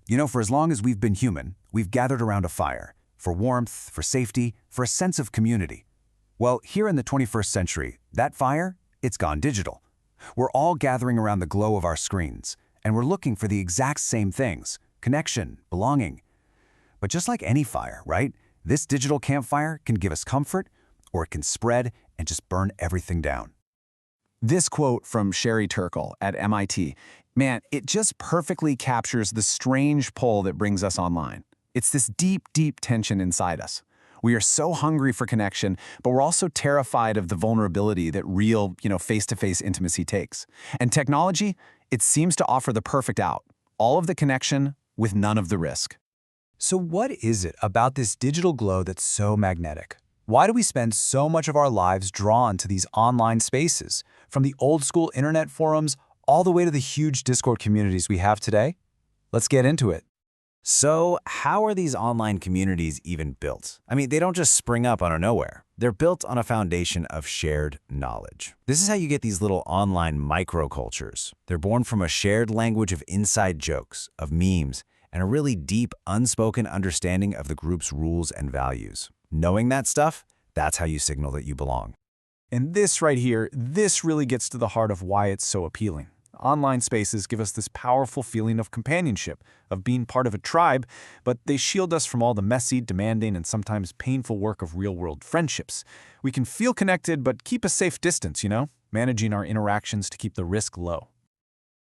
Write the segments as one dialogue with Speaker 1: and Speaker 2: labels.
Speaker 1: For as long as we've been human, we've gathered around a fire, for warmth, for safety, for a sense of community. Well, here in the 21st century, that fire, it's gone digital. We're all gathering around the glow of our screens, and we're looking for the exact same things: connection, belonging. But just like any fire, right? This digital campfire can give us comfort, or it can spread and just burn everything down.
Speaker 2: This quote from Sherry Turkle at MIT, man, it just perfectly captures the strange pull that brings us online. It's this deep, deep tension inside us. We are so hungry for connection, but we're also terrified of the vulnerability that real, face-to-face intimacy takes. And technology, it seems to offer the perfect out. All of the connection with none of the risk.
Speaker 3: So what is it about this digital glow that's so magnetic? Why do we spend so much of our lives drawn to these online spaces, from the old-school internet forums all the way to the huge Discord communities we have today? Let's get into it.
Speaker 4: So, how are these online communities even built? They don't just spring up out of nowhere. They're built on a foundation of shared knowledge. This is how you get these little online microcultures. They're born from a shared language of inside jokes, of memes, and a really deep, unspoken understanding of the group's rules and values. Knowing that stuff, that's how you signal that you belong.
Speaker 2: And this right here, this really gets to the heart of why it's so appealing. Online spaces give us this powerful feeling of companionship, of being part of a tribe, but they shield us from all the messy, demanding, and sometimes painful work of real-world friendships. We can feel connected, but keep a safe distance, managing our interactions to keep the risk low.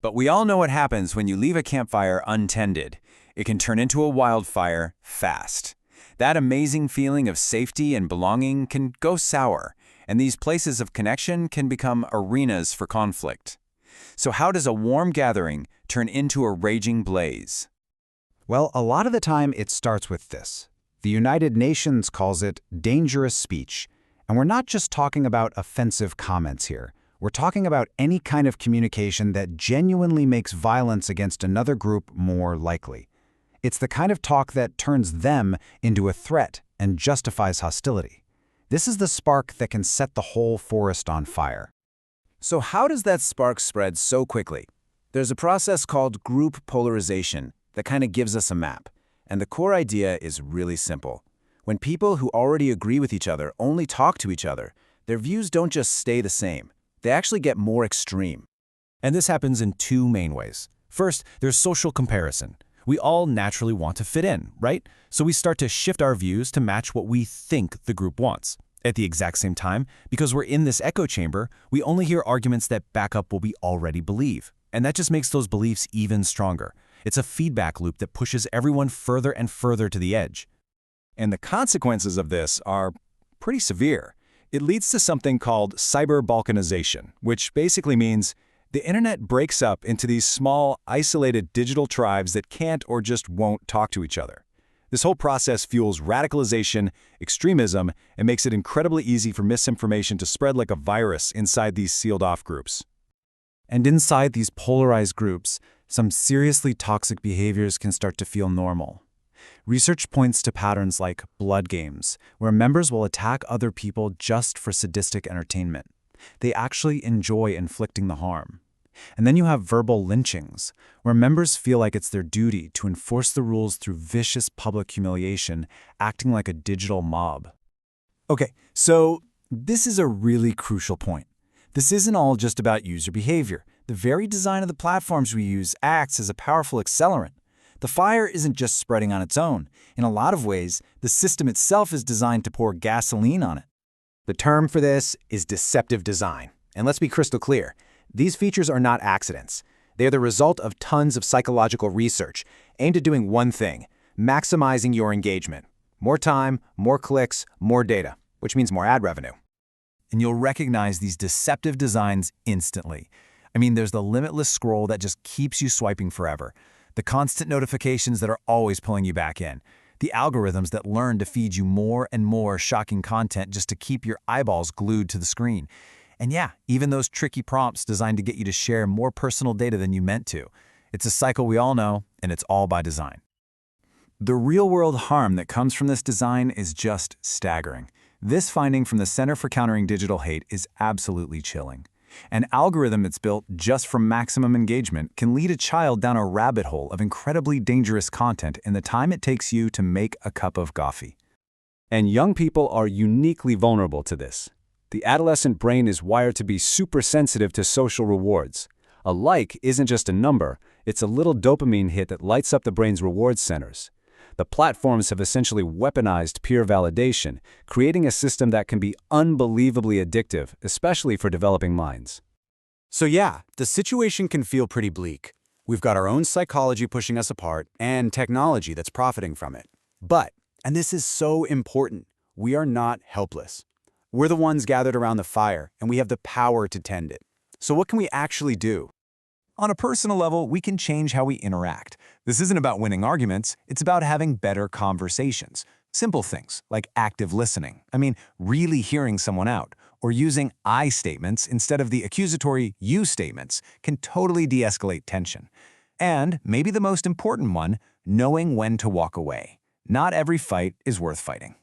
Speaker 4: But we all know what happens when you leave a campfire untended. It can turn into a wildfire fast. That amazing feeling of safety and belonging can go sour, and these places of connection can become arenas for conflict. So how does a warm gathering turn into a raging blaze?
Speaker 1: Well, a lot of the time it starts with this. The United Nations calls it dangerous speech. And we're not just talking about offensive comments here. We're talking about any kind of communication that genuinely makes violence against another group more likely. It's the kind of talk that turns them into a threat and justifies hostility. This is the spark that can set the whole forest on fire.
Speaker 4: So how does that spark spread so quickly? There's a process called group polarization that kind of gives us a map. And the core idea is really simple. When people who already agree with each other only talk to each other, their views don't just stay the same. They actually get more extreme. And this happens in two main ways. First, there's social comparison. We all naturally want to fit in, right? So we start to shift our views to match what we think the group wants. At the exact same time, because we're in this echo chamber, we only hear arguments that back up what we already believe. And that just makes those beliefs even stronger. It's a feedback loop that pushes everyone further and further to the edge. And the consequences of this are pretty severe. It leads to something called cyber-balkanization, which basically means the internet breaks up into these small, isolated digital tribes that can't or just won't talk to each other. This whole process fuels radicalization, extremism, and makes it incredibly easy for misinformation to spread like a virus inside these sealed-off groups.
Speaker 3: And inside these polarized groups, some seriously toxic behaviors can start to feel normal. Research points to patterns like blood games, where members will attack other people just for sadistic entertainment. They actually enjoy inflicting the harm. And then you have verbal lynchings, where members feel like it's their duty to enforce the rules through vicious public humiliation, acting like a digital mob. Okay, so this is a really crucial point. This isn't all just about user behavior. The very design of the platforms we use acts as a powerful accelerant. The fire isn't just spreading on its own. In a lot of ways, the system itself is designed to pour gasoline on it.
Speaker 5: The term for this is deceptive design. And let's be crystal clear. These features are not accidents. They are the result of tons of psychological research aimed at doing one thing: maximizing your engagement. More time, more clicks, more data, which means more ad revenue.
Speaker 3: And you'll recognize these deceptive designs instantly. There's the limitless scroll that just keeps you swiping forever, the constant notifications that are always pulling you back in, the algorithms that learn to feed you more and more shocking content just to keep your eyeballs glued to the screen. And yeah, even those tricky prompts designed to get you to share more personal data than you meant to. It's a cycle we all know, and it's all by design. The real-world harm that comes from this design is just staggering. This finding from the Center for Countering Digital Hate is absolutely chilling. An algorithm that's built just for maximum engagement can lead a child down a rabbit hole of incredibly dangerous content in the time it takes you to make a cup of coffee.
Speaker 2: And young people are uniquely vulnerable to this. The adolescent brain is wired to be super sensitive to social rewards. A like isn't just a number, it's a little dopamine hit that lights up the brain's reward centers. The platforms have essentially weaponized peer validation, creating a system that can be unbelievably addictive, especially for developing minds.
Speaker 4: So yeah, the situation can feel pretty bleak. We've got our own psychology pushing us apart and technology that's profiting from it. But, and this is so important, we are not helpless. We're the ones gathered around the fire, and we have the power to tend it. So what can we actually do?
Speaker 2: On a personal level, we can change how we interact. This isn't about winning arguments, it's about having better conversations. Simple things like active listening, really hearing someone out, or using I statements instead of the accusatory you statements can totally de-escalate tension. And maybe the most important one, knowing when to walk away. Not every fight is worth fighting.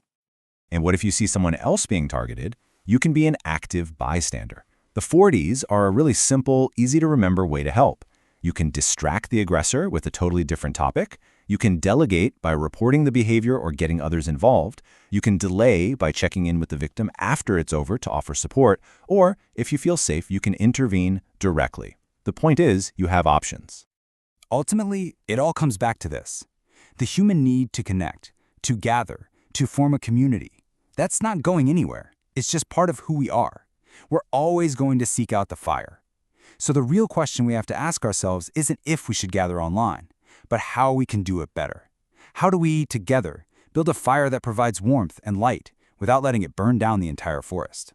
Speaker 1: And what if you see someone else being targeted? You can be an active bystander. The 4Ds are a really simple, easy-to-remember way to help. You can distract the aggressor with a totally different topic. You can delegate by reporting the behavior or getting others involved. You can delay by checking in with the victim after it's over to offer support. Or, if you feel safe, you can intervene directly. The point is, you have options.
Speaker 5: Ultimately, it all comes back to this. The human need to connect, to gather, to form a community. That's not going anywhere. It's just part of who we are. We're always going to seek out the fire. So the real question we have to ask ourselves isn't if we should gather online, but how we can do it better. How do we, together, build a fire that provides warmth and light without letting it burn down the entire forest?